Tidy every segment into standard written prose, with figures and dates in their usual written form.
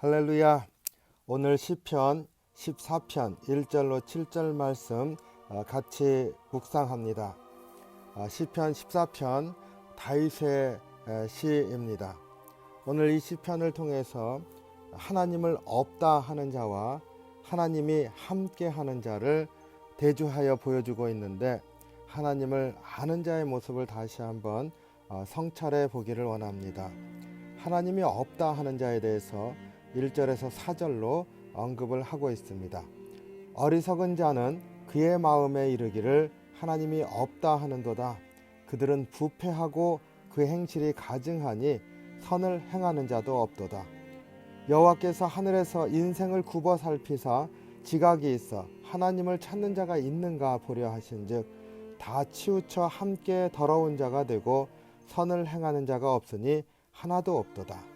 할렐루야. 오늘 시편 14편 1절로 7절 말씀 같이 묵상합니다. 시편 14편 다윗의 시입니다. 오늘 이 시편을 통해서 하나님을 없다 하는 자와 하나님이 함께 하는 자를 대조하여 보여주고 있는데, 하나님을 아는 자의 모습을 다시 한번 성찰해 보기를 원합니다. 하나님이 없다 하는 자에 대해서 1절에서 4절로 언급을 하고 있습니다. 어리석은 자는 그의 마음에 이르기를 하나님이 없다 하는도다. 그들은 부패하고 그 행실이 가증하니 선을 행하는 자도 없도다. 여호와께서 하늘에서 인생을 굽어 살피사 지각이 있어 하나님을 찾는 자가 있는가 보려 하신즉 다 치우쳐 함께 더러운 자가 되고 선을 행하는 자가 없으니 하나도 없도다.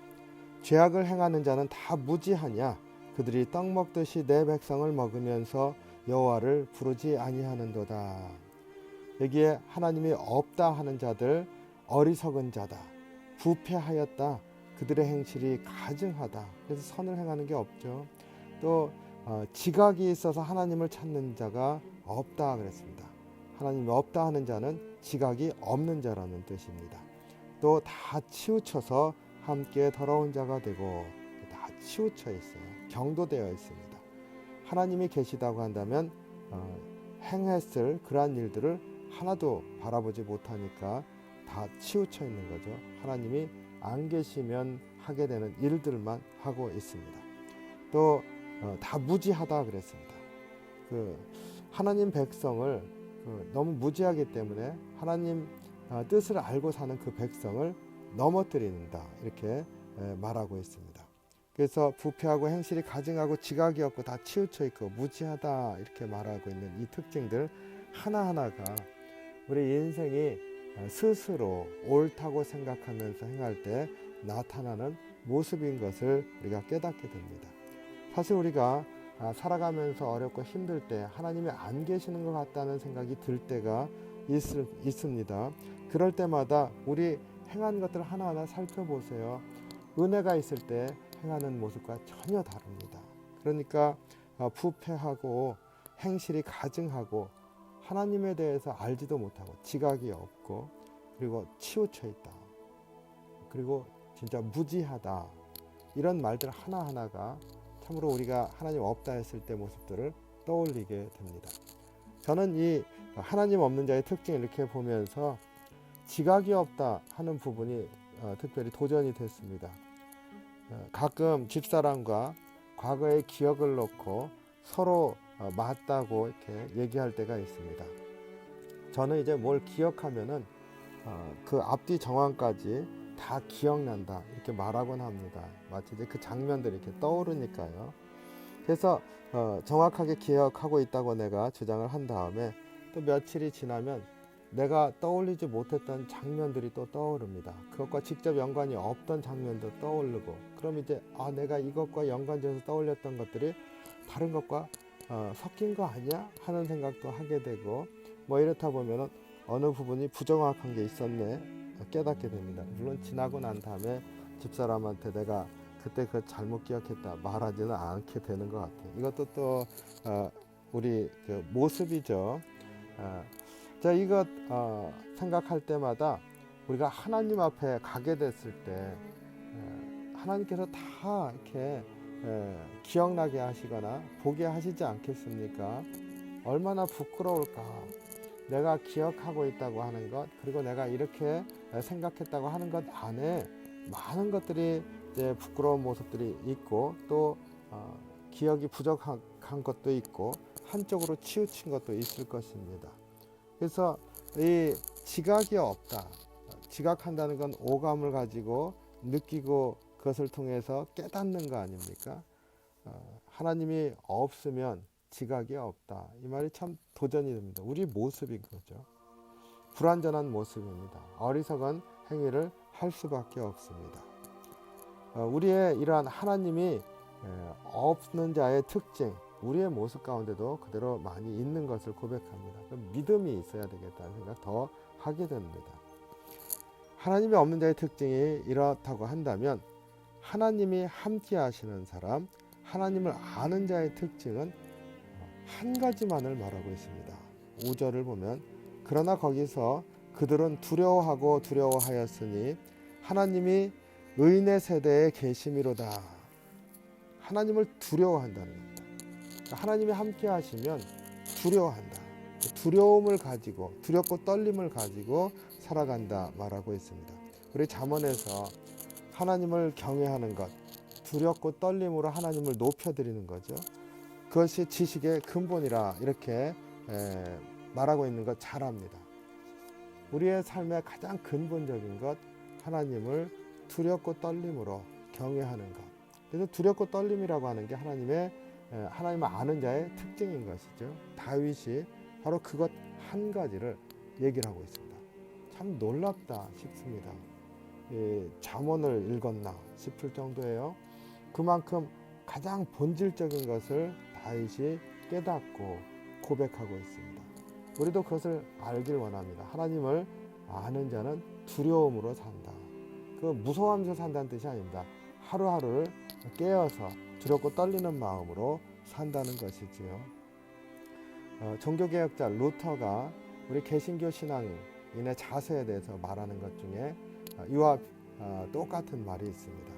죄악을 행하는 자는 다 무지하냐? 그들이 떡 먹듯이 내 백성을 먹으면서 여호와를 부르지 아니하는도다. 여기에 하나님이 없다 하는 자들, 어리석은 자다, 부패하였다, 그들의 행실이 가증하다. 그래서 선을 행하는 게 없죠. 또 지각이 있어서 하나님을 찾는 자가 없다 그랬습니다. 하나님이 없다 하는 자는 지각이 없는 자라는 뜻입니다. 또 다 치우쳐서 함께 더러운 자가 되고, 다 치우쳐 있어요. 경도되어 있습니다. 하나님이 계시다고 한다면 행했을 그러한 일들을 하나도 바라보지 못하니까 다 치우쳐 있는 거죠. 하나님이 안 계시면 하게 되는 일들만 하고 있습니다. 또 다 무지하다 그랬습니다. 하나님 백성을 너무 무지하기 때문에 하나님 뜻을 알고 사는 그 백성을 넘어뜨린다, 이렇게 말하고 있습니다. 그래서 부패하고 행실이 가증하고 지각이 없고 다 치우쳐 있고 무지하다, 이렇게 말하고 있는 이 특징들 하나하나가 우리 인생이 스스로 옳다고 생각하면서 행할 때 나타나는 모습인 것을 우리가 깨닫게 됩니다. 사실 우리가 살아가면서 어렵고 힘들 때 하나님이 안 계시는 것 같다는 생각이 들 때가 있습니다. 그럴 때마다 우리 행한 것들을 하나하나 살펴보세요. 은혜가 있을 때 행하는 모습과 전혀 다릅니다. 그러니까 부패하고 행실이 가증하고 하나님에 대해서 알지도 못하고 지각이 없고 그리고 치우쳐 있다, 그리고 진짜 무지하다, 이런 말들 하나하나가 참으로 우리가 하나님 없다 했을 때 모습들을 떠올리게 됩니다. 저는 이 하나님 없는 자의 특징을 이렇게 보면서 지각이 없다 하는 부분이 특별히 도전이 됐습니다. 가끔 집사람과 과거의 기억을 놓고 서로 맞다고 이렇게 얘기할 때가 있습니다. 저는 이제 뭘 기억하면은 그 앞뒤 정황까지 다 기억난다, 이렇게 말하곤 합니다. 마치 이제 그 장면들이 이렇게 떠오르니까요. 그래서 정확하게 기억하고 있다고 내가 주장을 한 다음에 또 며칠이 지나면 내가 떠올리지 못했던 장면들이 또 떠오릅니다. 그것과 직접 연관이 없던 장면도 떠오르고, 그럼 이제 내가 이것과 연관지어서 떠올렸던 것들이 다른 것과 섞인 거 아니야? 하는 생각도 하게 되고, 이렇다 보면 어느 부분이 부정확한 게 있었네 깨닫게 됩니다. 물론 지나고 난 다음에 집사람한테 내가 그때 그 잘못 기억했다 말하지는 않게 되는 것 같아요. 이것도 또 우리 그 모습이죠. 자, 이것 생각할 때마다 우리가 하나님 앞에 가게 됐을 때 하나님께서 다 이렇게 기억나게 하시거나 보게 하시지 않겠습니까? 얼마나 부끄러울까. 내가 기억하고 있다고 하는 것, 그리고 내가 이렇게 생각했다고 하는 것 안에 많은 것들이 이제 부끄러운 모습들이 있고, 또 기억이 부족한 것도 있고 한쪽으로 치우친 것도 있을 것입니다. 그래서 이 지각이 없다, 지각한다는 건 오감을 가지고 느끼고 그것을 통해서 깨닫는 거 아닙니까? 하나님이 없으면 지각이 없다, 이 말이 참 도전이 됩니다. 우리 모습인 거죠. 불완전한 모습입니다. 어리석은 행위를 할 수밖에 없습니다. 우리의 이러한 하나님이 없는 자의 특징, 우리의 모습 가운데도 그대로 많이 있는 것을 고백합니다. 믿음이 있어야 되겠다는 생각 더 하게 됩니다. 하나님이 없는 자의 특징이 이렇다고 한다면 하나님이 함께 하시는 사람, 하나님을 아는 자의 특징은 한 가지만을 말하고 있습니다. 5절을 보면 그러나 거기서 그들은 두려워하고 두려워하였으니 하나님이 의인의 세대에 계심이로다. 하나님을 두려워한다는 겁니다. 그러니까 하나님이 함께 하시면 두려워한다. 두려움을 가지고 두렵고 떨림을 가지고 살아간다 말하고 있습니다. 우리 잠언에서 하나님을 경외하는 것, 두렵고 떨림으로 하나님을 높여드리는 거죠. 그것이 지식의 근본이라 이렇게 말하고 있는 것 잘 압니다. 우리의 삶의 가장 근본적인 것, 하나님을 두렵고 떨림으로 경외하는 것. 그래서 두렵고 떨림이라고 하는 게 하나님을 아는 자의 특징인 것이죠. 다윗이 바로 그것 한 가지를 얘기를 하고 있습니다. 참 놀랍다 싶습니다. 잠언을 읽었나 싶을 정도예요. 그만큼 가장 본질적인 것을 다윗이 깨닫고 고백하고 있습니다. 우리도 그것을 알길 원합니다. 하나님을 아는 자는 두려움으로 산다. 그 무서워하면서 산다는 뜻이 아닙니다. 하루하루를 깨어서 두렵고 떨리는 마음으로 산다는 것이지요. 종교개혁자 루터가 우리 개신교 신앙인의 자세에 대해서 말하는 것 중에 이와 똑같은 말이 있습니다.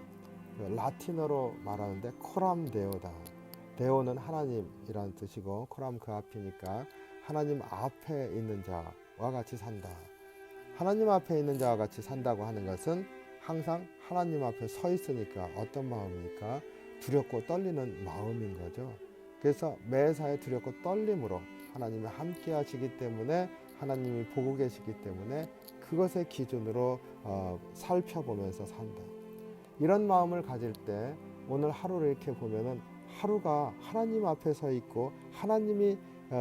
라틴어로 말하는데 코람 데오다. 데오는 하나님이라는 뜻이고 코람 그 앞이니까 하나님 앞에 있는 자와 같이 산다. 하나님 앞에 있는 자와 같이 산다고 하는 것은 항상 하나님 앞에 서 있으니까 어떤 마음입니까? 두렵고 떨리는 마음인 거죠. 그래서 매사에 두렵고 떨림으로 하나님이 함께 하시기 때문에 하나님이 보고 계시기 때문에 그것의 기준으로 살펴보면서 산다. 이런 마음을 가질 때 오늘 하루를 이렇게 보면은 하루가 하나님 앞에 서 있고 하나님이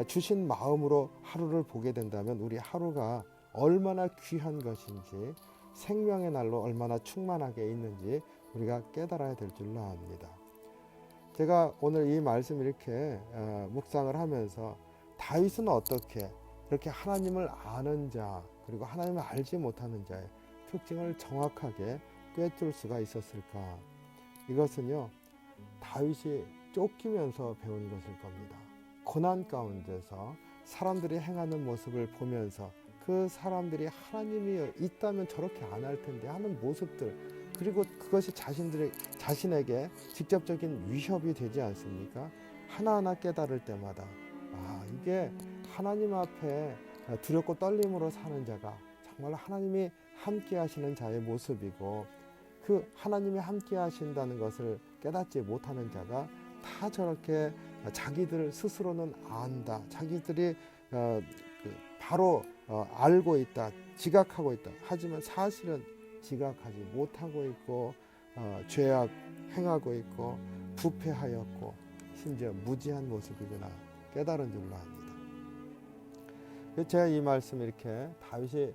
주신 마음으로 하루를 보게 된다면 우리 하루가 얼마나 귀한 것인지 생명의 날로 얼마나 충만하게 있는지 우리가 깨달아야 될 줄로 압니다. 제가 오늘 이 말씀 이렇게 묵상을 하면서 다윗은 어떻게 이렇게 하나님을 아는 자 그리고 하나님을 알지 못하는 자의 특징을 정확하게 꿰뚫을 수가 있었을까? 이것은요, 다윗이 쫓기면서 배운 것일 겁니다. 고난 가운데서 사람들이 행하는 모습을 보면서 그 사람들이 하나님이 있다면 저렇게 안 할 텐데 하는 모습들, 그리고 그것이 자신에게 직접적인 위협이 되지 않습니까? 하나하나 깨달을 때마다 이게 하나님 앞에 두렵고 떨림으로 사는 자가 정말 하나님이 함께 하시는 자의 모습이고, 그 하나님이 함께 하신다는 것을 깨닫지 못하는 자가 다 저렇게 자기들 스스로는 안다, 자기들이 바로 알고 있다, 지각하고 있다, 하지만 사실은 지각하지 못하고 있고 죄악 행하고 있고 부패하였고 심지어 무지한 모습이구나 깨달은 줄로 압니다. 제가 이 말씀 이렇게 다윗이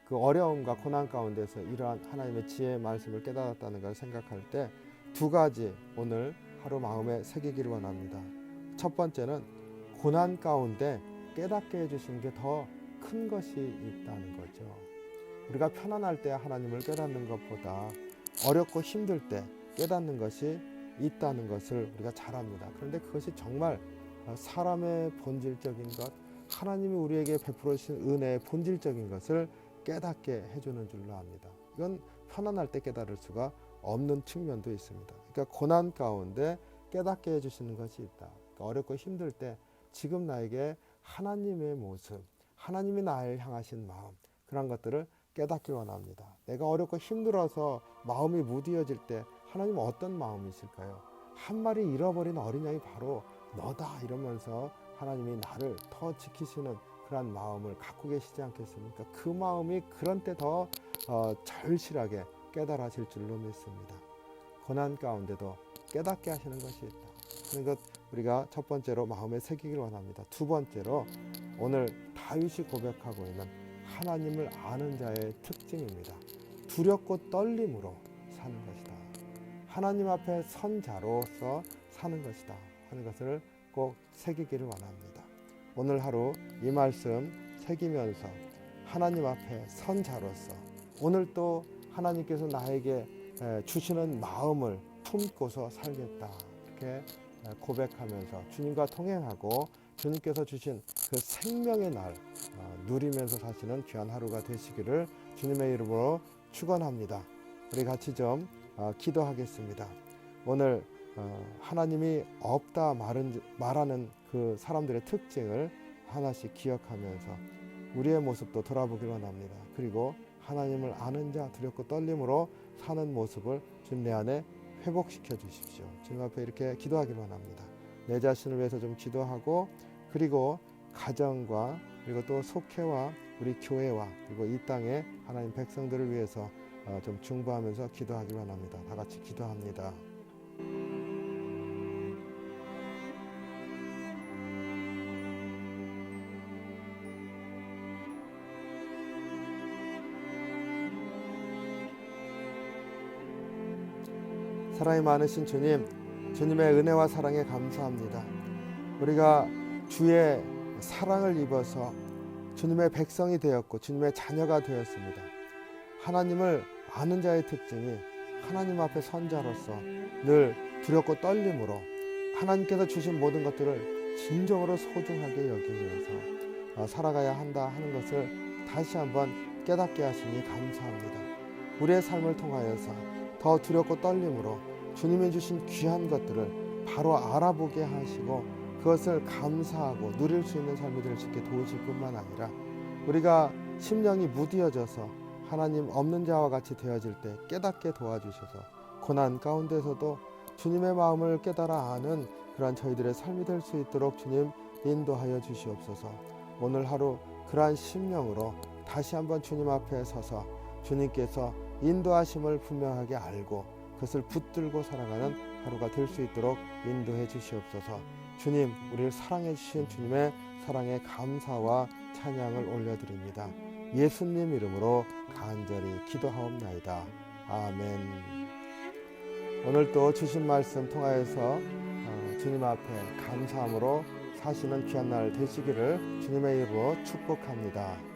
그 어려움과 고난 가운데서 이러한 하나님의 지혜의 말씀을 깨달았다는 걸 생각할 때 두 가지 오늘 하루 마음에 새기기를 원합니다. 첫 번째는 고난 가운데 깨닫게 해주신 게 더 큰 것이 있다는 거죠. 우리가 편안할 때 하나님을 깨닫는 것보다 어렵고 힘들 때 깨닫는 것이 있다는 것을 우리가 잘 압니다. 그런데 그것이 정말 사람의 본질적인 것, 하나님이 우리에게 베풀어 주신 은혜의 본질적인 것을 깨닫게 해주는 줄로 압니다. 이건 편안할 때 깨달을 수가 없는 측면도 있습니다. 그러니까 고난 가운데 깨닫게 해주시는 것이 있다. 그러니까 어렵고 힘들 때 지금 나에게 하나님의 모습, 하나님이 나를 향하신 마음, 그런 것들을 깨닫기 원합니다. 내가 어렵고 힘들어서 마음이 무디어질 때 하나님은 어떤 마음이실까요? 한 마리 잃어버린 어린 양이 바로 너다 이러면서 하나님이 나를 더 지키시는 그런 마음을 갖고 계시지 않겠습니까? 그 마음이 그런 때 더 절실하게 깨달아질 줄로 믿습니다. 고난 가운데도 깨닫게 하시는 것이 있다. 그런 것 우리가 첫 번째로 마음에 새기길 원합니다. 두 번째로 오늘 다윗이 고백하고 있는 하나님을 아는 자의 특징입니다. 두렵고 떨림으로 사는 것이다. 하나님 앞에 선 자로서 사는 것이다 하는 것을 꼭 새기기를 원합니다. 오늘 하루 이 말씀 새기면서 하나님 앞에 선 자로서 오늘 또 하나님께서 나에게 주시는 마음을 품고서 살겠다. 이렇게 고백하면서 주님과 통행하고 주님께서 주신 그 생명의 날 누리면서 사시는 귀한 하루가 되시기를 주님의 이름으로 축원합니다. 우리 같이 좀 기도하겠습니다. 오늘 하나님이 없다 말하는 그 사람들의 특징을 하나씩 기억하면서 우리의 모습도 돌아보길 원합니다. 그리고 하나님을 아는 자 두렵고 떨림으로 사는 모습을 주님 내 안에 회복시켜 주십시오. 주님 앞에 이렇게 기도하길 원합니다. 내 자신을 위해서 좀 기도하고 그리고 가정과 그리고 또 속회와 우리 교회와 그리고 이 땅의 하나님 백성들을 위해서 좀 중보하면서 기도하길 원합니다. 다 같이 기도합니다. 사랑이 많으신 주님, 주님의 은혜와 사랑에 감사합니다. 우리가 주의 사랑을 입어서 주님의 백성이 되었고 주님의 자녀가 되었습니다. 하나님을 아는 자의 특징이 하나님 앞에 선 자로서 늘 두렵고 떨림으로 하나님께서 주신 모든 것들을 진정으로 소중하게 여기면서 살아가야 한다 하는 것을 다시 한번 깨닫게 하시니 감사합니다. 우리의 삶을 통하여서 더 두렵고 떨림으로 주님이 주신 귀한 것들을 바로 알아보게 하시고 그것을 감사하고 누릴 수 있는 삶이 될 수 있게 도우실 뿐만 아니라 우리가 심령이 무디어져서 하나님 없는 자와 같이 되어질 때 깨닫게 도와주셔서 고난 가운데서도 주님의 마음을 깨달아 아는 그러한 저희들의 삶이 될 수 있도록 주님 인도하여 주시옵소서. 오늘 하루 그러한 심령으로 다시 한번 주님 앞에 서서 주님께서 인도하심을 분명하게 알고 그것을 붙들고 살아가는 하루가 될 수 있도록 인도해 주시옵소서. 주님, 우리를 사랑해 주신 주님의 사랑에 감사와 찬양을 올려드립니다. 예수님 이름으로 간절히 기도하옵나이다. 아멘. 오늘도 주신 말씀 통하여서 주님 앞에 감사함으로 사시는 귀한 날 되시기를 주님의 이름으로 축복합니다.